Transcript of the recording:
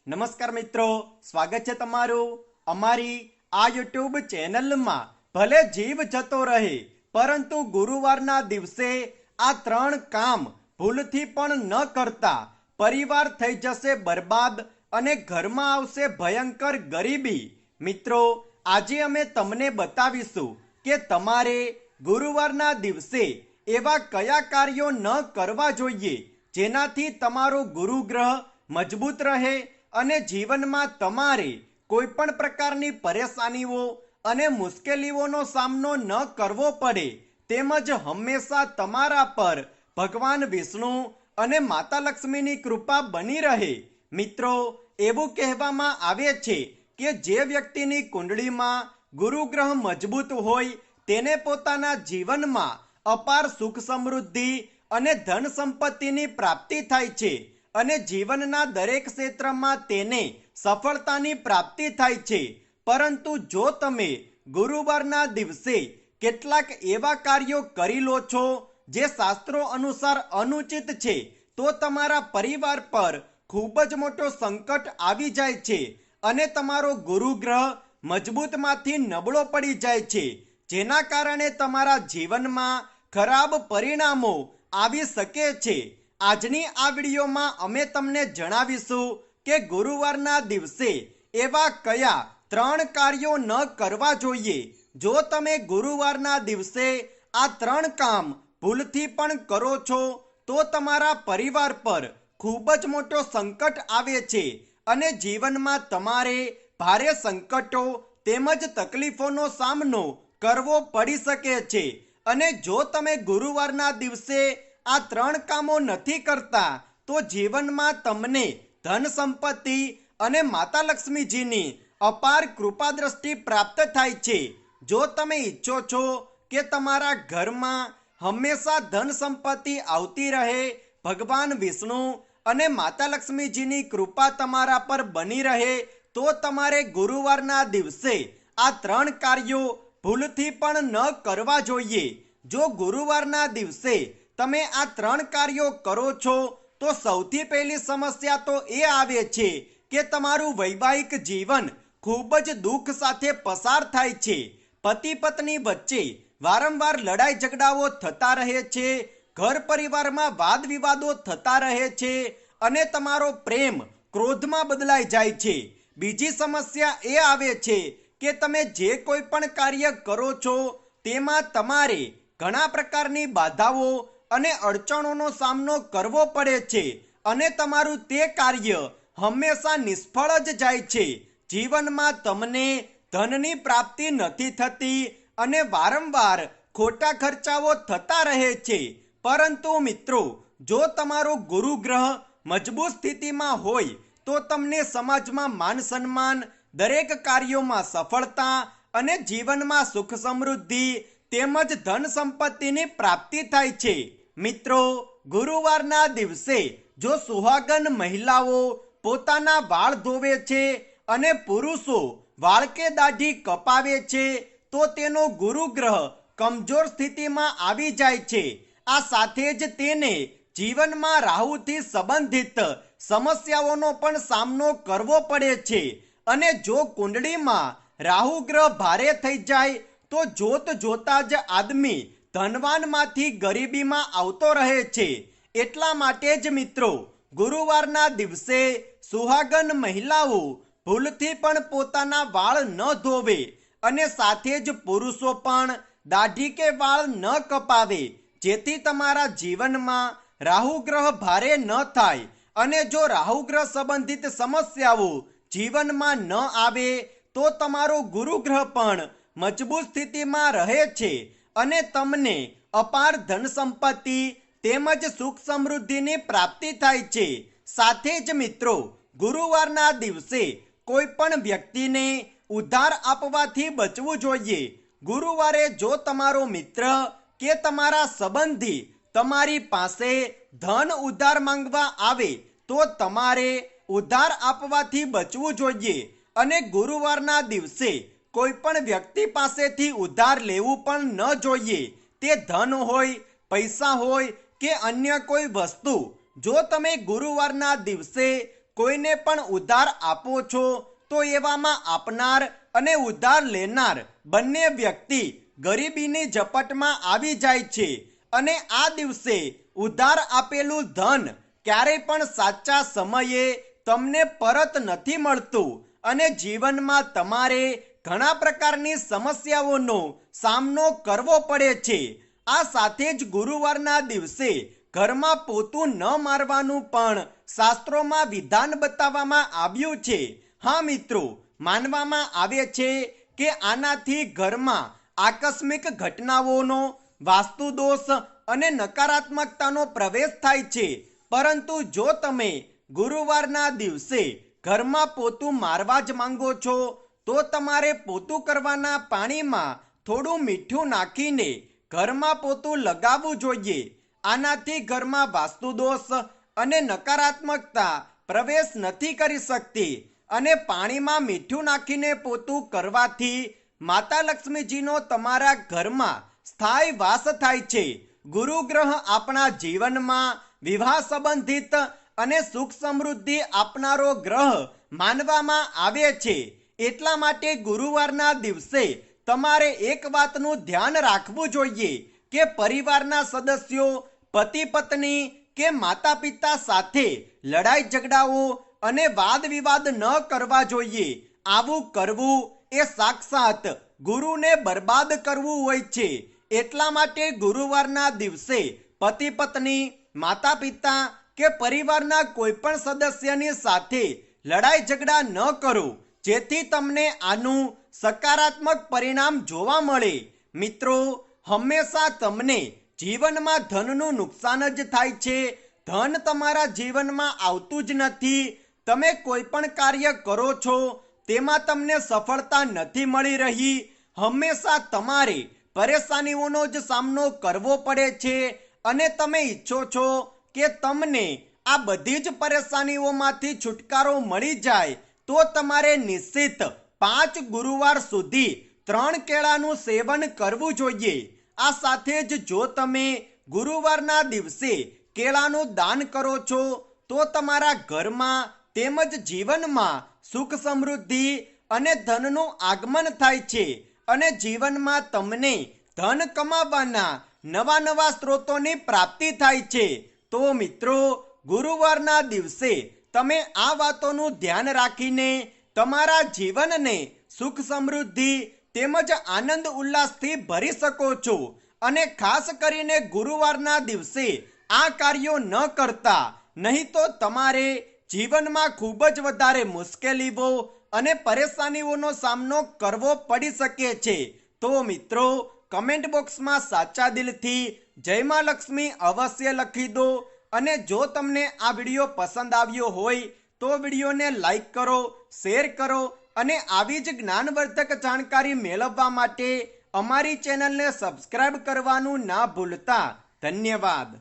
નમસ્કાર મિત્રો, સ્વાગત છે તમારું અમારી આ યુટ્યુબ ચેનલમાં। ભલે જીવ જતો રહે પરંતુ ગુરુવારના દિવસે આ 3 કામ ભૂલથી પણ ન કરતા। પરિવાર થઈ જશે બરબાદ અને ઘરમાં આવશે ભયંકર ગરીબી। મિત્રો, આજે અમે તમને બતાવીશું કે તમારે ગુરુવારના દિવસે એવા કયા કાર્યો ન કરવા જોઈએ જેનાથી તમારો ગુરુગ્રહ મજબૂત રહે અને જીવનમાં તમારે કોઈ પણ પ્રકારની પરેશાનીઓ અને મુશ્કેલીઓનો સામનો ન કરવો પડે, તેમજ હંમેશા તમારા પર ભગવાન વિષ્ણુ અને માતા લક્ષ્મીની કૃપા બની રહે। મિત્રો, એવું કહેવામાં આવે છે કે જે વ્યક્તિની કુંડળીમાં ગુરુગ્રહ મજબૂત હોય તેને પોતાના જીવનમાં અપાર સુખ સમૃદ્ધિ અને ધન સંપત્તિની પ્રાપ્તિ થાય છે અને જીવનના દરેક ક્ષેત્રમાં તેને સફળતાની પ્રાપ્તિ થાય છે। પરંતુ જો તમે ગુરુવારના દિવસે કેટલાક એવા કાર્યો કરી લો છો જે શાસ્ત્રો અનુસાર અનુચિત છે તો તમારા પરિવાર પર ખૂબ જ મોટો સંકટ આવી જાય છે અને તમારો ગુરુગ્રહ મજબૂતમાંથી નબળો પડી જાય છે, જેના કારણે તમારા જીવનમાં ખરાબ પરિણામો આવી શકે છે। આજની આ વિડીયોમાં અમે તમને જણાવીશું કે ગુરુવારના દિવસે એવા કયા 3 કાર્યો ન કરવા જોઈએ। જો તમે ગુરુવારના દિવસે આ 3 કામ ભૂલથી પણ કરો છો તો તમારા પરિવાર પર ખૂબ જ મોટો સંકટ આવે છે અને જીવનમાં તમારે ભારે સંકટો તેમજ તકલીફોનો સામનો કરવો પડી શકે છે। અને જો તમે ગુરુવારના દિવસે આ 3 કામો નથી કરતા તો જીવનમાં તમને ધન સંપત્તિ અને માતા લક્ષ્મીજીની અપાર કૃપા દ્રષ્ટિ પ્રાપ્ત થાય છે। જો તમે ઈચ્છો છો કે તમારા ઘરમાં હંમેશા ધન સંપત્તિ આવતી રહે, ભગવાન વિષ્ણુ અને માતા લક્ષ્મીજીની કૃપા તમારા પર બની રહે તો તમારે ગુરુવારના દિવસે આ 3 કાર્યો ભૂલથી પણ ન કરવા જોઈએ। જો ગુરુવારના દિવસે તમે આ 3 કાર્યો કરો છો તો સૌથી પહેલી સમસ્યા તો એ આવે છે કે તમારું વૈવાહિક જીવન ખૂબ જ દુઃખ સાથે પસાર થાય છે। પતિ પત્ની વચ્ચે વારંવાર લડાઈ ઝઘડાઓ થતા રહે છે, ઘર પરિવારમાં વાદ વિવાદો થતા રહે છે અને તમારો પ્રેમ ક્રોધમાં બદલાઈ જાય છે। બીજી સમસ્યા એ આવે છે કે તમે જે કોઈ પણ કાર્ય કરો છો તેમાં તમારે ઘણા પ્રકારની બાધાઓ અને અડચણોનો સામનો કરવો પડે છે અને તમારું તે કાર્ય હંમેશા નિષ્ફળ જ જાય છે। જીવનમાં તમને ધનની પ્રાપ્તિ નથી થતી અને વારંવાર ખોટા ખર્ચાઓ થતા રહે છે। પરંતુ મિત્રો, જો તમારો ગુરુગ્રહ મજબૂત સ્થિતિમાં હોય તો તમને સમાજમાં માન સન્માન, દરેક કાર્યોમાં સફળતા અને જીવનમાં સુખ સમૃદ્ધિ તેમજ ધન સંપત્તિની પ્રાપ્તિ થાય છે। મિત્રો, ગુરુવારના દિવસે જો સુહાગન મહિલાઓ પોતાના વાળ ધોવે છે અને પુરુષો વાળ કે દાઢી કપાવે છે તો તેનો ગુરુગ્રહ કમજોર સ્થિતિમાં આવી જાય છે। આ સાથે જ તેને જીવનમાં રાહુથી સંબંધિત સમસ્યાઓનો પણ સામનો કરવો પડે છે અને જો કુંડળીમાં રાહુ ગ્રહ ભારે થઈ જાય તો જોત જોતા જ આદમી ધનવાનમાંથી ગરીબીમાં આવતો રહે છે। એટલા માટે જ મિત્રો, ગુરુવારના દિવસે સુહાગન મહિલાઓ ભૂલથી પણ પોતાના વાળ ન ધોવે અને સાથે જ પુરુષો પણ દાઢી કે વાળ ન કપાવે, જેથી તમારા જીવનમાં રાહુ ગ્રહ ભારે ન થાય અને જો રાહુ ગ્રહ સંબંધિત સમસ્યાઓ જીવનમાં ન આવે તો તમારો ગુરુગ્રહ પણ મજબૂત સ્થિતિમાં રહે છે અને તમને અપાર ધન સંપત્તિ તેમજ સુખ સમૃદ્ધિની પ્રાપ્તિ થાય છે। સાથે જ મિત્રો, ગુરુવારના દિવસે કોઈ પણ વ્યક્તિને ઉધાર આપવાથી બચવું જોઈએ। ગુરુવારે જો તમારો મિત્ર કે તમારા સંબંધી તમારી પાસે ધન ઉધાર માંગવા આવે તો તમારે ઉધાર આપવાથી બચવું જોઈએ અને ગુરુવારના દિવસે કોઈ પણ વ્યક્તિ પાસેથી ઉધાર લેવું પણ ન જોઈએ। તે ધન હોય, પૈસા હોય કે અન્ય કોઈ વસ્તુ। જો તમે ગુરુવારના દિવસે કોઈને પણ ઉધાર આપો છો તો એવામાં આપનાર અને ઉધાર લેનાર બંને વ્યક્તિ ગરીબીની ઝપટમાં આવી જાય છે અને આ દિવસે ઉધાર આપેલું ધન ક્યારેય પણ સાચા સમયે તમને પરત નથી મળતું અને જીવનમાં તમારે ઘણા પ્રકારની સમસ્યાઓનો સામનો કરવો પડે છે. આ સાથે જ ગુરુવારના દિવસે ઘરમાં પોતું ન મારવાનું પણ શાસ્ત્રોમાં વિધાન બતાવવામાં આવ્યું છે. હા મિત્રો, માનવામાં આવે છે કે આનાથી ઘરમાં આકસ્મિક ઘટનાઓનો, વાસ્તુદોષ અને નકારાત્મકતાનો પ્રવેશ થાય છે. પરંતુ જો તમે ગુરુવારના દિવસે ઘરમાં પોતું મારવા જ માંગો છો તો તમારે પોતું કરવાના પાણીમાં થોડું મીઠું નાખીને ઘરમાં પોતું લગાવવું જોઈએ. આનાથી ઘરમાં વાસ્તુદોષ અને નકારાત્મકતા પ્રવેશ નથી કરી શકતી અને પાણીમાં મીઠું નાખીને પોતું કરવાથી માતા લક્ષ્મીજીનો તમારા ઘરમાં સ્થાયી વાસ થાય છે. ગુરુ ગ્રહ આપણા જીવનમાં વિવાહ સંબંધિત અને સુખ સમૃદ્ધિ આપનારો ગ્રહ માનવામાં આવે છે. એટલા માટે ગુરુવારના દિવસે તમારે એક વાતનું ધ્યાન રાખવું જોઈએ કે પરિવારના સદસ્યો, પતિ પત્ની કે માતા પિતા સાથે લડાઈ ઝઘડાઓ અને વાદ વિવાદ ન કરવા જોઈએ. આવું કરવું એ સાક્ષાત ગુરુને બરબાદ કરવું હોય છે. એટલા માટે ગુરુવારના દિવસે પતિ પત્ની, માતા પિતા કે પરિવારના કોઈ પણ સદસ્યની સાથે લડાઈ ઝઘડા ન કરો, જેથી તમને આનું સકારાત્મક પરિણામ જોવા મળે. મિત્રો, હંમેશા તમને જીવનમાં ધનનું નુકસાન જ થાય છે. ધન તમારા જીવનમાં આવતું જ નથી. તમે કોઈ પણ કાર્ય કરો છો તેમાં તમને સફળતા નથી મળી રહી. હંમેશા તમારે પરેશાનીઓનો જ સામનો કરવો પડે છે અને તમે ઈચ્છો છો કે તમને આ બધી જ પરેશાનીઓમાંથી છુટકારો મળી જાય તો તમારે નિશ્ચિત 5 ગુરુવાર સુધી 3 કેળાનું સેવન કરવું જોઈએ. આ સાથે જ જો તમે ગુરુવારના દિવસે કેળાનું દાન કરો છો તો તમારા ઘરમાં તેમજ જીવનમાં સુખ સમૃદ્ધિ અને ધનનું આગમન થાય છે અને જીવનમાં તમને ધન કમાવાના નવા નવા સ્ત્રોતોની પ્રાપ્તિ થાય છે. તો મિત્રો, ગુરુવારના દિવસે તમે આ વાતોનું ધ્યાન રાખીને તમારા જીવનને સુખ સમૃદ્ધિ તેમજ આનંદ ઉલ્લાસથી ભરી શકો છો. અને ખાસ કરીને ગુરુવારના દિવસે આ કાર્યો ન કરતા, નહીં તો તમારે જીવનમાં ખૂબ જ વધારે મુશ્કેલીઓ અને પરેશાનીઓનો સામનો કરવો પડી શકે છે. તો મિત્રો, કમેન્ટ બોક્સમાં સાચા દિલથી જય માં લક્ષ્મી અવશ્ય લખી દો અને જો તમને આ વિડીયો પસંદ આવ્યો હોય તો વિડીયોને લાઈક કરો, શેર કરો અને આવી જ જ્ઞાનવર્ધક જાણકારી મેળવવા માટે અમારી ચેનલને સબસ્ક્રાઇબ કરવાનું ના ભૂલતા. ધન્યવાદ.